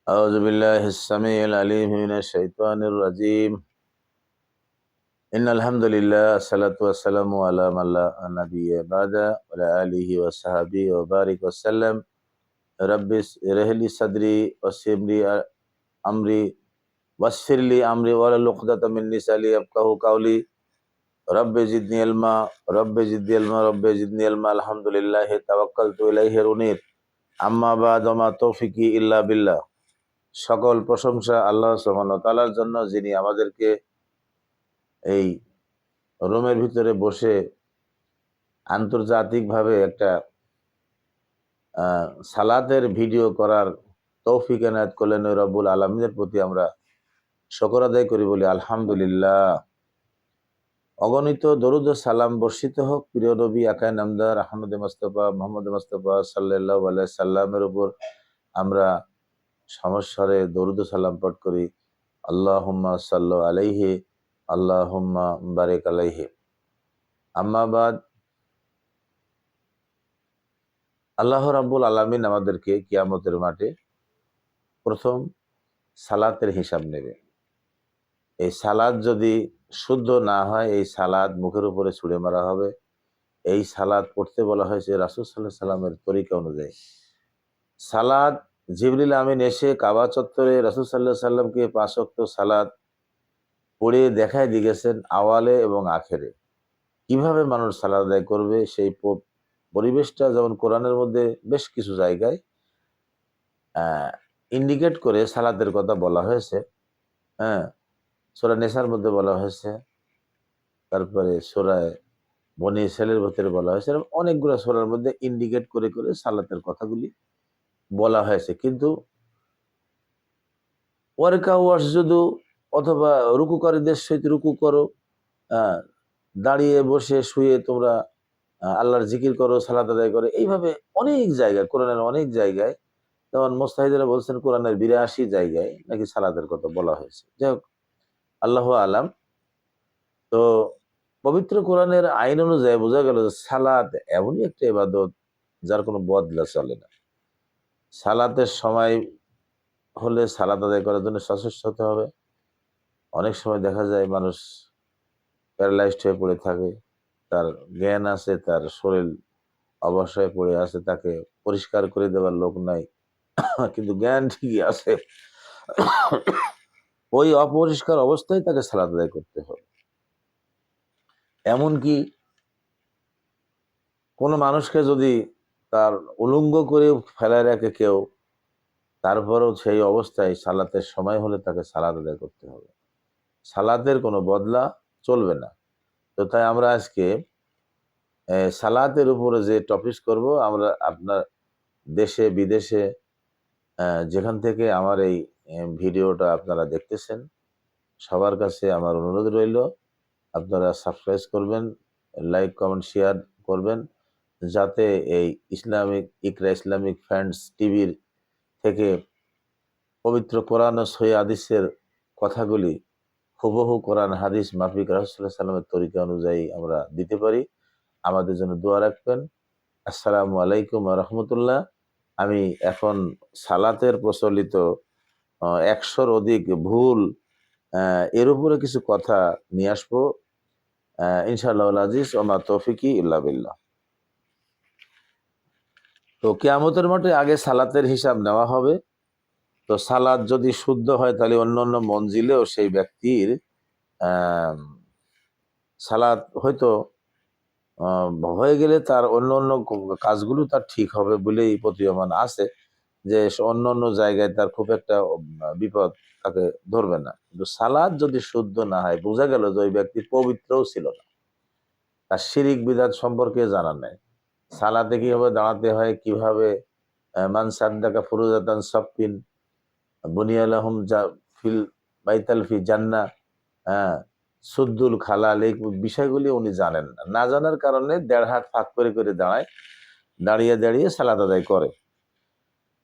أعوذ بالله السميع العليم من الشيطان الرجيم. إن الحمد لله الصلاة والسلام على من لا نبي بعد وعلى آله وصحبه وبارك وسلم. رب اشرح لي صدري ويسر لي أمري واغفر لي أمري واحلل عقدة من لساني يفقهوا قولي. رب زدني علما رب زدني علما رب زدني علما. الحمد لله توكلت إليه أنيب. আম্মা বাদ ওয়া মা তৌফিকি ইল্লা বিল্লাহ। সকল প্রশংসা আল্লাহ সুবহানাহু ওয়া তাআলার জন্য, যিনি আমাদেরকে এই রুমের ভিতরে বসে আন্তর্জাতিকভাবে একটা সালাতের ভিডিও করার তৌফিক এনায়েত করলেন। ওই রব্বুল আলামিনের প্রতি আমরা শুকর আদায় করি, বলি আলহামদুলিল্লাহ। অগণিত দরুদ ও সালাম বর্ষিত হোক প্রিয় নবী আকায়ে নামদার আহমদ মুস্তাফা মুহাম্মদ মুস্তাফা সাল্লাল্লাহু আলাইহি সাল্লামের উপর। আমরা সমস্বরে দরুদ ও সালাম পাঠ করি, আল্লাহুম্মা সাল্লি আলাইহি আল্লাহুম্মা বারিক আলাইহি। আম্মা বাদ, আল্লাহ রাব্বুল আলামিন আমাদেরকে কিয়ামতের মাঠে প্রথম সালাতের হিসাব নেবে। এই সালাত যদি শুদ্ধ না হয়, এই সালাত মুখের উপরে ছুঁড়ে মারা হবে। এই সালাত পড়তে বলা হয়েছে রাসূল সাল্লাল্লাহু আলাইহি সাল্লামের তরিকা অনুযায়ী। সালাত, জিবরিল আমিন এসে কাবা চত্বরে রাসূল সাল্লাল্লাহু আলাইহি সাল্লামকে ৫ ওয়াক্ত সালাত পড়ে দেখায় দিয়ে গেছেন আওয়ালে এবং আখেরে। কিভাবে মানুষ সালাত আদায় করবে সেই পরিবেশটা যেমন কোরআনের মধ্যে বেশ কিছু জায়গায় ইন্ডিকেট করে সালাতের কথা বলা হয়েছে। হ্যাঁ, সূরা নিসার মধ্যে বলা হয়েছে, তারপরে সূরা বনী ইসরাঈলের ভিতরে বলা হয়েছে, এরকম অনেকগুলো সূরার মধ্যে ইন্ডিকেট করে করে সালাতের কথাগুলি বলা হয়েছে। কিন্তু ওয়ারকা ওয়াসজুদু, অথবা রুকুকারীদের সহিত রুকু করো, দাঁড়িয়ে বসে শুয়ে তোমরা আল্লাহর জিকির করো, সালাত আদায় করো, এইভাবে অনেক জায়গায়, কোরআনের অনেক জায়গায়, যেমন মুস্তাহিদরা বলছেন কোরআনের ৮২ জায়গায় নাকি সালাতের কথা বলা হয়েছে। যাই হোক, আল্লাহু আলাম। তো পবিত্র কোরআনের আইন অনুযায়ী বোঝা গেল যে সালাত এমনই একটা ইবাদত যার কোনো বদলা চলে না। সালাতের সময় হলে সালাত আদায় করার জন্য সচেষ্ট হতে হবে। অনেক সময় দেখা যায় মানুষ প্যারালাইজড হয়ে পড়ে থাকে, তার জ্ঞান আছে, তার শরীর অবশ্যই পড়ে আছে, তাকে পরিষ্কার করে দেওয়ার লোক নাই, কিন্তু জ্ঞান ঠিকই আছে। ওই অপরিষ্কার অবস্থায় তাকে সালাত আদায় করতে হবে। এমনকি কোনো মানুষকে যদি তার উলঙ্গ করে ফেলায় রাখে কেউ, তারপরেও সেই অবস্থায় সালাতের সময় হলে তাকে সালাত আদায় করতে হবে। সালাতের কোনো বদলা চলবে না। তো তাই আমরা আজকে সালাতের উপরে যে টপিক করব, আমরা আপনার দেশে বিদেশে যেখান থেকে আমার এই ভিডিওটা আপনারা দেখতেছেন, সবার কাছে আমার অনুরোধ রইল, আপনারা সাবস্ক্রাইব করবেন, লাইক কমেন্ট শেয়ার করবেন, যাতে এই ইসলামিক ফ্রেন্ডস টিভির থেকে পবিত্র কোরআন ও সহিহ হাদিসের কথাগুলি হুবহু কোরআন হাদিস মাফিক রাসূলুল্লাহ সাল্লাল্লাহু আলাইহি ওয়াসাল্লামের তরিকা অনুযায়ী আমরা দিতে পারি। আমাদের জন্য দোয়া রাখবেন। আসসালামু আলাইকুম ওয়া রাহমাতুল্লাহ। আমি এখন সালাতের প্রচলিত ১০০-র অধিক ভুল, এর উপরে কিছু কথা নিয়ে আসবো ইনশাআল্লাহুল আজিজ ওয়া মা তৌফিকি ইল্লা বিল্লাহ। তো কিয়ামতের মাঠে আগে সালাতের হিসাব নেওয়া হবে। তো সালাত যদি শুদ্ধ হয়, তাহলে অন্যান্য মঞ্জিলেও সেই ব্যক্তির আহ, সালাত হয়তো হয়ে গেলে তার অন্য কাজগুলো তার ঠিক হবে বলেই প্রতীয়মান আছে, যে অন্য অন্য জায়গায় তার খুব একটা বিপদ তাকে ধরবে না। কিন্তু সালাত যদি শুদ্ধ না হয়, বোঝা গেল যে ওই ব্যক্তি পবিত্রও ছিল না, তার শিরিক বিদআত সম্পর্কে জানা নাই। সালাতে কিভাবে দাঁড়াতে হয়, কিভাবে মান সাদ্দাকা ফুরুজাতান সাফিন বুনিয়ালাহুম ফিল বাইতাল ফি জান্নাহ, হ্যাঁ, সুদ্দুল খালাল, এই বিষয়গুলি উনি জানেন না। না জানার কারণে ১.৫ হাত ফাঁক করে করে দাঁড়িয়ে দাঁড়িয়ে সালাত আদায় করে।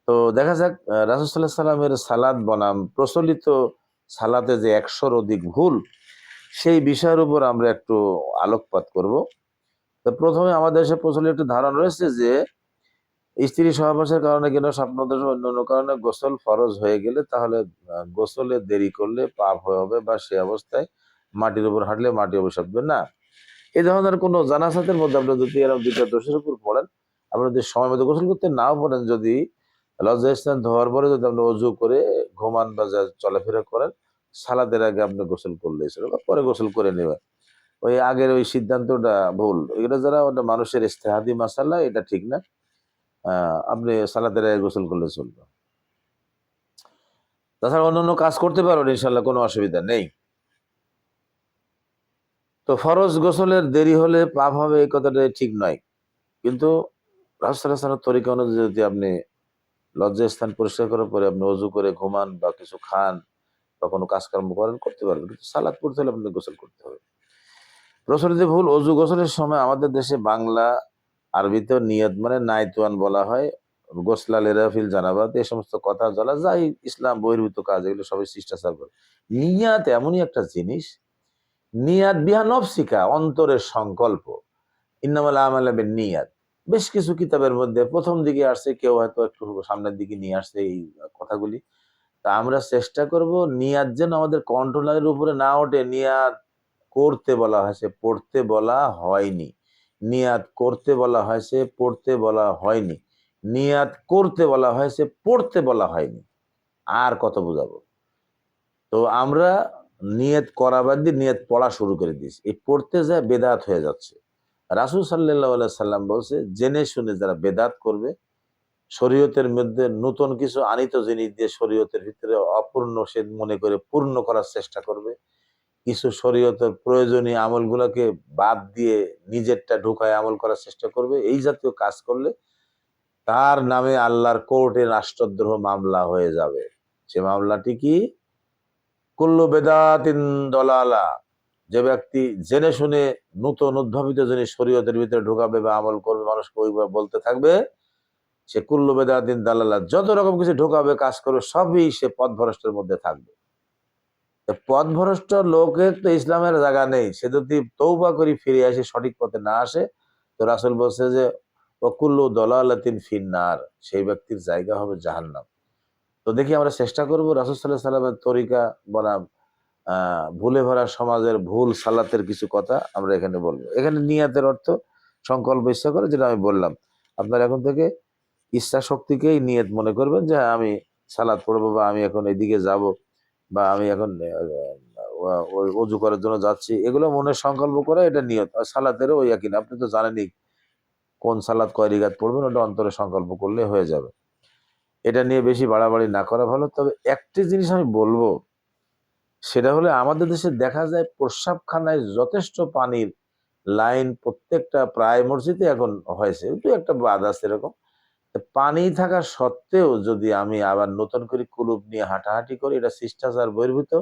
তো দেখা যাক রাসূল সাল্লাল্লাহু আলাইহি সাল্লামের সালাত বনাম প্রচলিত সালাতে যে ১০০-র অধিক ভুল, সেই বিষয়ের উপর আমরা একটু আলোকপাত করব। তো প্রথমে আমাদের দেশে প্রচলিত একটা ধারণা রয়েছে যে স্ত্রী সহবাসের কারণে কিংবা স্বপ্নদোষ অন্য অন্য কারণে গোসল ফরজ হয়ে গেলে তাহলে গোসলে দেরি করলে পাপ হবে, বা সে অবস্থায় মাটির উপর হাঁটলে মাটি অভিশাপ দেবে না। এই ধরনের কোনো জানাজাতের মধ্যে আপনি যদি এরকম দুইটা দোষের উপর পড়েন, আপনি যদি সময় মতো গোসল করতে নাও পারেন, যদি লজ্জাস্থান ধোয়ার পরে যদি আপনি অজু করে ঘুমান বা চলাফেরা করেন, সালাদের আগে আপনি গোসল করলেই চলে, বা পরে গোসল করে নেবেন। ওই আগের ওই সিদ্ধান্তটা ভুল, এটা যারা ওটা মানুষের ইস্তেহাদি মাসালা, এটা ঠিক না। আপনি সালাদের আগে গোসল করলে চলবে। তাছাড়া অন্যান্য কাজ করতে পারবেন ইনশাল্লাহ, কোনো অসুবিধা নেই। তো ফরজ গোসলের দেরি হলে পাপ হবে এই কথাটা ঠিক নয়, কিন্তু রাসূলুল্লাহ তরিকা অনুযায়ী যদি আপনি লজ্জাস্থান পরিষ্কার করার পরে আপনি অজু করে ঘুমান বা কিছু খান বা কোনো কাজকর্ম করেন, করতে পারবেন, কিন্তু সালাত পড়তে হলে আপনাকে গোসল করতে হবে। প্রচলিত ভুল, অজু গোসলের সময় আমাদের দেশে বাংলা আরবিতেও নিয়ত মানে নাইতুয়ান বলা হয়, গোসলা লেরাফিল জানাবাত, এই সমস্ত কথা বলা যায় ইসলাম বহির্ভূত কাজ, এগুলো সবাই শিষ্টাচার করে। নিয়াত এমনই একটা জিনিস, নিয়াত বিহা নফসিকা, অন্তরের সংকল্প, ইন্নামাল আমালা বিন্নিয়াত। বেশ কিছু কিতাবের মধ্যে প্রথম দিকে আসছে, কেউ হয়তো একটু সামনের দিকে নিয়ে আসছে এই কথাগুলি। তা আমরা চেষ্টা করব নিয়াত যেন আমাদের কন্ট্রোলের উপরে না ওঠে। নিয়াত করতে বলা হয়েছে, পড়তে বলা হয়নি। নিয়াত করতে বলা হয়েছে, পড়তে বলা হয়নি। নিয়াত করতে বলা হয়েছে, পড়তে বলা হয়নি। আর কত বোঝাবো? তো আমরা নিয়ত করা বাদ দিয়ে নিয়ত পড়া শুরু করে দিয়েছি, এই পড়তে যায় বেদাত হয়ে যাচ্ছে। রাসূল সাল্লাল্লাহু আলাইহি সাল্লাম বলছে, জেনে শুনে যারা বেদাত করবে, শরীয়তের মধ্যে নতুন কিছু আনিত জিনিস দিয়ে শরীয়তের ভিতরে অপূর্ণ সে মনে করে পূর্ণ করার চেষ্টা করবে, কিছু শরীয়তের প্রয়োজনীয় আমলগুলোকে বাদ দিয়ে নিজেরটা ঢুকায় আমল করার চেষ্টা করবে, এই জাতীয় কাজ করলে তার নামে আল্লাহর কোর্টে রাষ্ট্রদ্রোহ মামলা হয়ে যাবে। সে মামলাটি কি? কুল্লু বেদাতিন দলালা। যে ব্যক্তি জেনে শুনে নতুন উদ্ভাবিত জিনিস শরীয়তের ভিতরে ঢুকাবে বা আমল করবে, মানুষকে ওইভাবে বলতে থাকবে, সে কুল্লু বেদাতিন দালালা, যত রকম কিছু ঢুকাবে কাজ করবে, সবই সে পথভ্রষ্টের মধ্যে থাকবে। পথভ্রষ্ট লোকের তো ইসলামের জায়গা নেই। সে যদি তৌবা করে ফিরে আসে, সঠিক পথে না আসে, তো রাসূল বলছে যে ওয়াকুল্লু দলালাতিন ফিন্নার, সেই ব্যক্তির জায়গা হবে জাহান্নাম। তো দেখি আমরা চেষ্টা করব রাসূল সাল্লাল্লাহু আলাইহি সাল্লামের তরিকা বনাম ভুলে ভরা সমাজের ভুল সালাতের কিছু কথা আমরা এখানে বলবো। এখানে নিয়াতের অর্থ সংকল্প ইচ্ছা করে, যেটা আমি বললাম। আপনার এখন থেকে ইচ্ছা শক্তিকেই নিয়ত মনে করবেন যে হ্যাঁ, আমি সালাত পড়বো, বা আমি এখন এদিকে যাব, বা আমি এখন অজু করার জন্য যাচ্ছি, এগুলো মনে সংকল্প করে, এটা নিয়ত। আর সালাতেরও ওই একই না, আপনি তো জানেনই কোন সালাত কয় রিকাত পড়বেন, ওটা অন্তরে সংকল্প করলে হয়ে যাবে। এটা নিয়ে বেশি বাড়াবাড়ি না করা ভালো। তবে একটি জিনিস আমি বলবো, সেটা হলে আমাদের দেশে দেখা যায় প্রস্রাবখানায় যথেষ্ট পানির লাইন প্রত্যেকটা প্রায় মসজিদে এখন হয়েছে, দু একটা বাদ আছে এরকম। পানি থাকা সত্ত্বেও যদি আমি আবার নতুন করে কুলুপ নিয়ে হাঁটাহাঁটি করি, এটা শিষ্টাচার বহির্ভূত,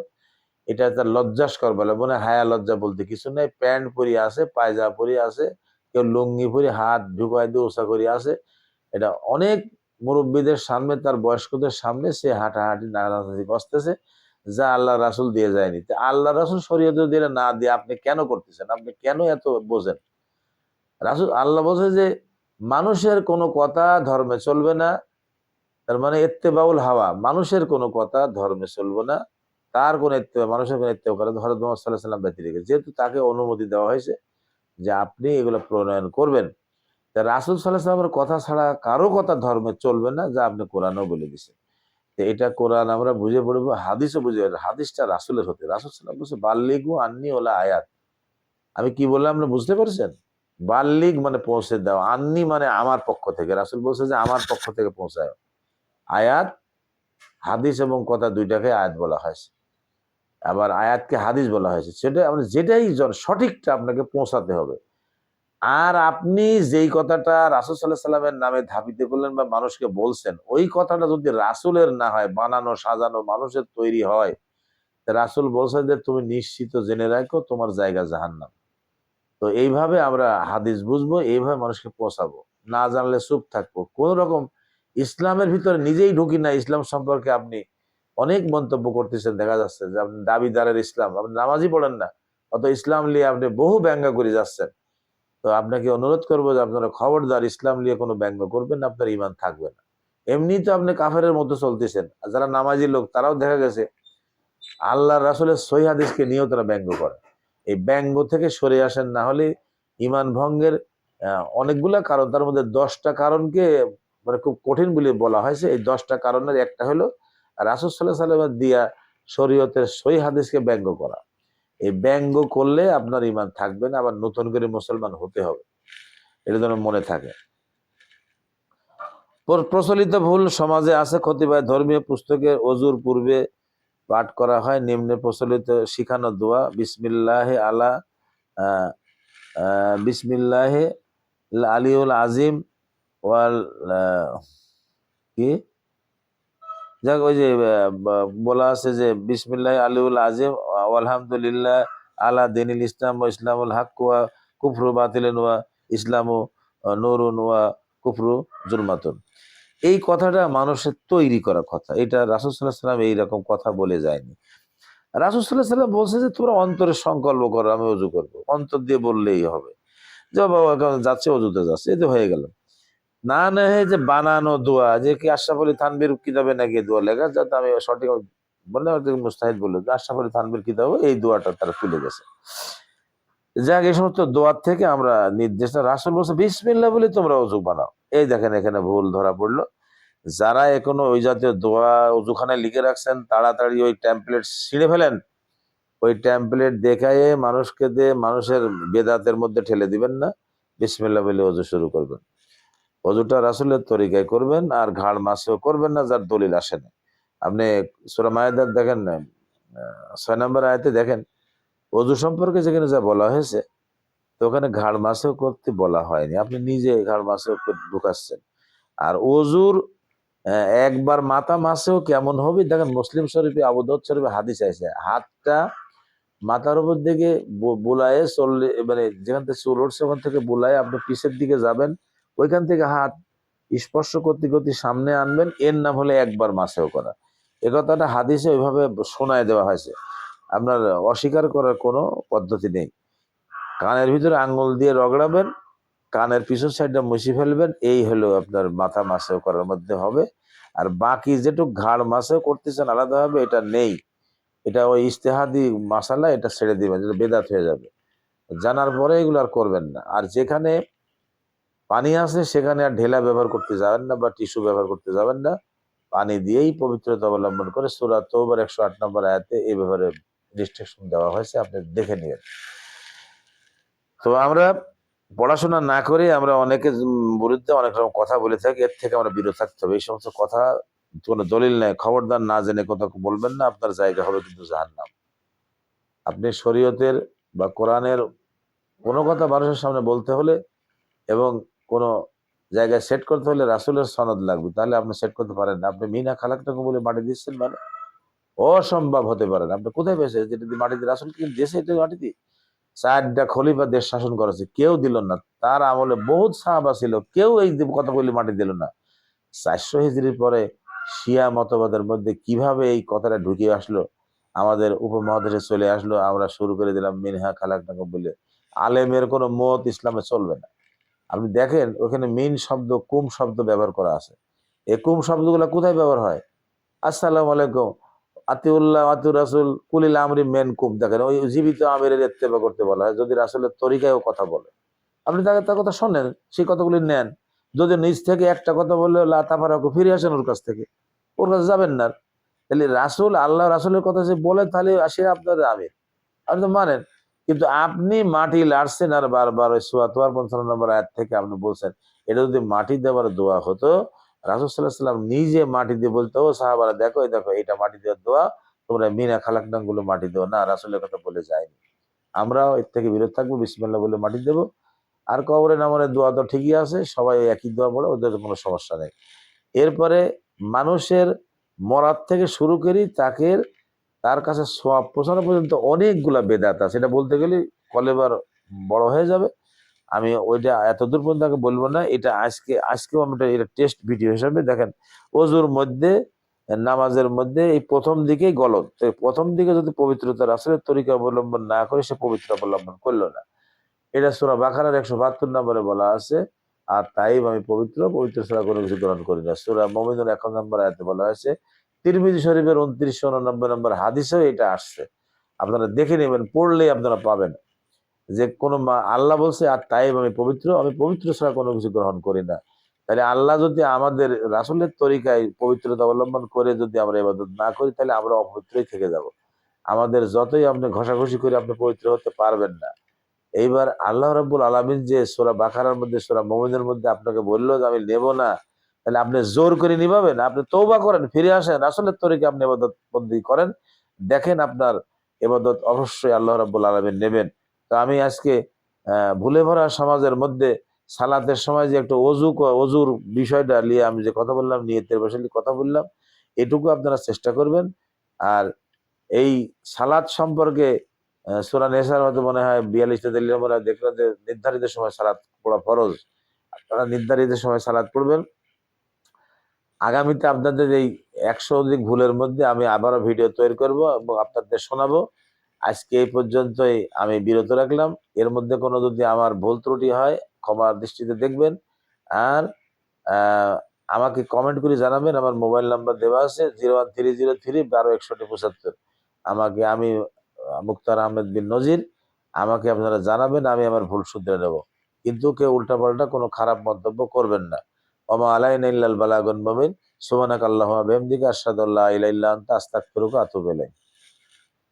এটা তার লজ্জাস্কর বলে। মনে হয় হায়া লজ্জা বলতে কিছু নেই, প্যান্ট পরি আছে, পায়জামা পরি আছে, কেউ লুঙ্গি পরি হাত ঢুকাই দিয়ে ওষা করি আছে, এটা অনেক মুরব্বীদের সামনে, তার বয়স্কদের সামনে সে হাঁটাহাঁটি নাড়ানাড়ি বসতেছে, যা আল্লাহ রাসূল দিয়ে যায়নি। আল্লাহ রাসূল শরীয়তে দিলে না দিয়ে আপনি কেন করতেছেন? আপনি কেন এত বোঝেন? রাসূল আল্লাহ বলছে যে মানুষের কোনো কথা ধর্মে চলবে না। তার মানে ইত্তেবাউল হাওয়া, মানুষের কোনো কথা ধর্মে চলবে না। তার কোন ইত্তেবা, মানুষের কোন ইত্তেবা করে হযরত মুহাম্মদ সাল্লাল্লাহু আলাইহি ওয়াসাল্লাম ব্যতী রেখে, যেহেতু তাকে অনুমতি দেওয়া হয়েছে যে আপনি এগুলো প্রণয়ন করবেন। তা রাসূল সাল্লাল্লাহু আলাইহি ওয়াসাল্লামের কথা ছাড়া কারো কথা ধর্মে চলবে না, যা আপনি কোরআনেও বলে দিয়েছেন। তো এটা কোরআন আমরা বুঝে পড়বো, হাদিসও বুঝে, হাদিসটা রাসূলের হতে। রাসূল সাল্লাল্লাহু আলাইহি ওয়াসাল্লাম বলছে বাল্লিগু আন্নী ওয়ালা আয়াত। আমি কি বললাম আপনি বুঝতে পারছেন? বাল্লিগ মানে পৌঁছে দাও, আন্নী মানে আমার পক্ষ থেকে। রাসূল বলছে যে আমার পক্ষ থেকে পৌঁছায়। আয়াত, হাদিস এবং কথা দুইটাকে আয়াত বলা হয়েছে, আবার আয়াতকে হাদিস বলা হয়েছে। সেটা মানে যেটাই সঠিকটা আপনাকে পৌঁছাতে হবে। আর আপনি যেই কথাটা রাসূল সাল্লাল্লাহু আলাইহি সাল্লামের নামে ধাবিত করলেন বা মানুষকে বলছেন, ওই কথাটা যদি রাসূলের না হয়, বানানো সাজানো মানুষের তৈরি হয়, রাসূল বলছেন যে তুমি নিশ্চিত জেনে রাখো তোমার জায়গা জাহান্নাম। তো এইভাবে আমরা হাদিস বুঝবো, এইভাবে মানুষকে পৌঁছাবো। না জানলে চুপ থাকবো। কোন রকম ইসলামের ভিতরে নিজেই ঢুকি না, ইসলাম সম্পর্কে আপনি অনেক মন্তব্য করতেছেন, দেখা যাচ্ছে যে আপনি দাবিদারের ইসলাম, আপনি নামাজই পড়েন না, অত ইসলাম নিয়ে আপনি বহু ব্যঙ্গ করে যাচ্ছেন। তো তো আপনাকে অনুরোধ করবো যে আপনারা খবরদার ইসলাম নিয়ে কোনো ব্যঙ্গ করবেন না, আপনার ইমান থাকবে না। এমনি তো আপনি কাফেরের মতো চলতেছেন, আর যারা নামাজি লোক তারাও দেখা গেছে আল্লাহ রাসূলের সহিহ হাদিসকে নিয়েও তারা ব্যঙ্গ করে। এই ব্যঙ্গ থেকে সরে আসেন, না হলে ইমান ভঙ্গের অনেকগুলা কারণ, তার মধ্যে 10টা কারণকে মানে খুব কঠিন বলে বলা হয়েছে। এই 10টা কারণের একটা হলো রাসূল সাল্লাল্লাহু আলাইহি ওয়াসাল্লামের দিয়া শরীয়তের সহিহ হাদিসকে ব্যঙ্গ করা। এই ব্যঙ্গ করলে আপনার ইমান থাকবে না, আবার নতুন করে মুসলমান হতে হবে, এটা যেন মনে থাকে। প্রচলিত ভুল সমাজে আছে কতিপয় ধর্মীয় পুস্তকে অজুর পূর্বে পাঠ করা হয় নিম্নে প্রচলিত শিখানো দোয়া, বিসমিল্লাহে আলা বিসমিল্লাহে আলিউল আজিম ওয়াল কি যাক, ওই যে বলা আছে যে বিসমিল্লাহ আলিউল আজিম আলহামদুলিল্লাহ আলা দিনিল ইসলাম ওয়া ইসলামুল হক ওয়া কুফরু বাতিলুন ওয়া ইসলামু নূরুন ওয়া কুফরু জুলমাতুন। এই কথাটা মানুষের তৈরি করা কথা, এটা রাসূল সাল্লাল্লাহু আলাইহি ওয়াসাল্লাম এইরকম কথা বলে যায়নি। রাসূল সাল্লাল্লাহু আলাইহি ওয়াসাল্লাম বলছে যে তোমরা অন্তরে সংকল্প করো আমি ওযু করবো, অন্তর দিয়ে বললেই হবে যে বাবা যাচ্ছে ওযুতে যাচ্ছে, এই তো হয়ে গেল। না না যে বানানো দোয়া, যে কি আশরাফ আলী থানভীর কিতাবে নাকি দোয়া লেখা, যাতে আমি সঠিক বললে মুস্তাহিদ বললো যে আশরাফ আলী থানভীর কিতাবে এই দোয়াটা তারা তুলে গেছে। যাক, এই সমস্ত দোয়ার থেকে আমরা নির্দেশ, রাসূল বলছে বিসমিল্লাহ বলে তোমরা ওযু বানাও। এই দেখেন এখানে ভুল ধরা পড়লো। যারা এখনো ওই জাতীয় দোয়া ওযুখানায় লিখে রাখছেন, তাড়াতাড়ি ওই ট্যাম্পলেট ছিঁড়ে ফেলেন। ওই ট্যাম্পলেট দেখায় মানুষকে দিয়ে মানুষের বেদাতের মধ্যে ঠেলে দিবেন না। বিসমিল্লাহ বলে ওযু শুরু করবেন। ওযুটা রাসূলের তরিকায় করবেন, আর ঘাড় মাসেও করবেন না যার দলিল আসে না। আপনি সূরা মায়েদার দেখেন না, 6 নম্বর আয়াতে দেখেন ওযু সম্পর্কে যেখানে যা বলা হয়েছে, তো ওখানে ঘাড় মাসেও করতে বলা হয়নি, আপনি নিজে ঘাড় মাসেও ঢুকাচ্ছেন। আর ওযুর একবার মাথা মাসেও কেমন হবে দেখেন, মুসলিম শরীফে আবু দাউদ শরীফে হাদিস আছে, হাতটা মাথার উপর দিকে বুলায়ে চললে, মানে যেখান থেকে চুল উঠছে ওখান থেকে বুলায়ে আপনি পিছের দিকে যাবেন, ওইখান থেকে হাত স্পর্শ করতে করতে সামনে আনবেন, এর নাম হলে একবার মাসেও করা। এ কথাটা হাদিসে ওইভাবে শোনায় দেওয়া হয়েছে, আপনার অস্বীকার করার কোনো পদ্ধতি নেই। কানের ভিতরে আঙ্গুল দিয়ে রগড়াবেন, কানের পিছন সাইডটা মুছে ফেলবেন, এই হলো আপনার মাথা মাসেও করার মধ্যে হবে। আর বাকি যেটুক ঘাড় মাসেও করতেছেন আলাদাভাবে, এটা নেই, এটা ওই ইজতেহাদি মাসালা, এটা ছেড়ে দিবেন, যেটা বেদাত হয়ে যাবে। জানার পরে এগুলো আর করবেন না। আর যেখানে পানি আছে সেখানে আর ঢেলা ব্যবহার করতে যাবেন না বা টিস্যু ব্যবহার করতে যাবেন না, পানি দিয়েই পবিত্রতা অবলম্বন করে। সূরা তওবার 108 নম্বর আয়াতে এই ব্যাপারে রেস্ট্রিকশন দেওয়া হয়েছে, আপনি দেখে নিন। তো আমরা পড়াশোনা না করে আমরা অনেকের বিরুদ্ধে অনেক রকম কথা বলে থাকি, এর থেকে আমরা বিরত থাকতে হবে। এই সমস্ত কথা কোনো দলিল নেই, খবরদার না জেনে কথা বলবেন না, আপনার জায়গা হবে কিন্তু জাহান্নাম। আপনি শরীয়তের বা কোরআনের কোনো কথা মানুষের সামনে বলতে হলে এবং কোনো জায়গায় সেট করতে হলে রাসূলের সনদ লাগবে, তাহলে আপনি সেট করতে পারেন না। আপনি মিনা খালাকটাকে বলে মাটি দিচ্ছেন, মানে অসম্ভব হতে পারে না। আপনি কোথায় পেয়েছেন যেটা দিয়ে মাটি দিয়ে? রাসূল কি দেশে এটা মাটি দিয়ে 4টা খলিফা দেশ শাসন করেছে, কেউ দিল না। তার আমলে বহুত সাহাবা ছিল, কেউ এই কথা বলে মাটি দিল না। 400 হিজরির পরে শিয়া মতবাদের মধ্যে কিভাবে এই কথাটা ঢুকিয়ে আসলো, আমাদের উপমহাদেশে চলে আসলো, আমরা শুরু করে দিলাম মিনহা খালাকনাকে বলে। আলেমের কোনো মত ইসলামে চলবে না। আপনি দেখেন ওখানে মিন শব্দ, কুম শব্দ ব্যবহার করা আছে। এই কুম শব্দগুলো কোথায় ব্যবহার হয়? আসসালামু আলাইকুম, আতিউল্লাহ আতিউর রাসূল কুলিল আমরি মেন কুম। দেখেন ওই জীবিত আমিরের ইত্তেবা করতে বলা হয়, যদি রাসূলের তরিকায়ও কথা বলে আপনি তার কথা শোনেন, সেই কথাগুলি নেন। যদি নিজ থেকে একটা কথা বললে লা তাফারাকু, ফিরে আসেন ওর কাছ থেকে, ওর কাছে যাবেন না। তাহলে রাসূল, আল্লাহ রাসূলের কথা যে বলে, তাহলে আসে আপনার আমির, আপনি তো মানেন। কিন্তু আপনি মাটি লাড়ছেন, আর বারবার ওই সূরা তওবার 55 নম্বর আয়াত থেকে আপনি বলছেন এটা যদি মাটি দেওয়ার দোয়া হতো, রাসূল সাল্লাল্লাহু আলাইহি ওয়াসাল্লাম নিজে মাটি দিয়ে বলতো, ও সাহাবারা দেখো, এই দেখো এটা মাটি দেওয়ার দোয়া, তোমরা মিনা খালাকনাম গুলো মাটি দেও না, রাসূলের কথা বলে যায়নি। আমরাও এর থেকে বিরত থাকবো, বিসমিল্লাহ বলে মাটি দেবো। আর কবরে নামানোর দোয়া তো ঠিকই আছে, সবাই একই দোয়া পড়ে, ওদের কোনো সমস্যা নেই। এরপরে মানুষের মরার থেকে শুরু করি তাকে তার কাছে সওয়াব পৌঁছানো পর্যন্ত অনেকগুলা বেদাত আছে, এটা বলতে গেলে কলেবার বড় হয়ে যাবে। আমি ওইটা এতদূর পর্যন্ত আগে বলবো না। এটা আজকেও আমি এটা টেস্ট ভিডিও হিসাবে দেখেন। অজুর মধ্যে, নামাজের মধ্যে এই প্রথম দিকেই গলত, প্রথম দিকে যদি পবিত্রতা রাসূলের তরিকা অবলম্বন না করে, সে পবিত্র অবলম্বন করলো না। এটা সূরা বাকারার 172 নম্বরে বলা আছে। আর তাইব আমি পবিত্র, পবিত্র ছাড়া কোনো কিছু গ্রহণ করি না। সূরা মুমিনুন 1 নম্বর আয়াতে বলা হয়েছে। তিরমিজি শরীফের 2999 নম্বর হাদিসেও এটা আসছে। আপনারা দেখে নেবেন, পড়লেই আপনারা পাবেন যে আল্লাহ বলছে আর তাইব আমি পবিত্র, আমি পবিত্র ছাড়া কোনো কিছু গ্রহণ করি না। তাহলে আল্লাহ যদি আমাদের রাসূলের তরিকায় পবিত্রতা অবলম্বন করে যদি আমরা ইবাদত না করি, তাহলে আমরা অপবিত্রই থেকে যাব। আমাদের যতই আপনি ঘষাঘষি করে আপনি পবিত্র হতে পারবেন না। এইবার আল্লাহ রাব্বুল আলামিন যে সূরা বাকারার মধ্যে, সূরা মুমিনের মধ্যে আপনাকে বললো যে আমি নেব না, তাহলে আপনি জোর করে নিভাবেন? আপনি তওবা করেন, ফিরে আসেন, রাসূলের তরিকে আপনি ইবাদত বন্দি করেন, দেখেন আপনার ইবাদত অবশ্যই আল্লাহ রাব্বুল আলামিন নেবেন। তো আমি আজকে ভুলে ভরা সমাজের মধ্যে সালাতের সময় যে একটা অজুর বিষয়টা নিয়ে আমি যে কথা বললাম, নিয়তের বিষয়ে কথা বললাম, এটুকু আপনারা চেষ্টা করবেন। আর এই সালাত সম্পর্কে সূরা নিসার হয়তো মনে হয় ৪২ নম্বর দেখলেন যে নির্ধারিত সময় সালাত পড়া ফরজ। আপনারা নির্ধারিত সময় সালাত পড়বেন। আগামীতে আপনাদের এই ১০০ অধিক ভুলের মধ্যে আমি আবারও ভিডিও তৈরি করব এবং আপনাদের শোনাবো। আজকে এই পর্যন্তই আমি বিরত রাখলাম। এর মধ্যে কোনো যদি আমার ভুল ত্রুটি হয় ক্ষমার দৃষ্টিতে দেখবেন। আর আহ, আমাকে কমেন্ট করে জানাবেন। আমার মোবাইল নাম্বার দেওয়া আছে 01303 126175। আমি মুক্তার আহমেদ বিন নজির। আমাকে আপনারা জানাবেন, আমি আমার ভুল শুধরে নেব। কিন্তু কেউ উল্টাপাল্টা কোনো খারাপ মন্তব্য করবেন না। ওমা আলাইনা ইল্লাল বালাগুল মুবিন। সুবহানাকাল্লাহুম্মা ওয়া বিহামদিকা আশহাদু আল্লা ইলাহা ইল্লা আনতা আস্তাগফিরুকা ওয়া আতুবু ইলাইক।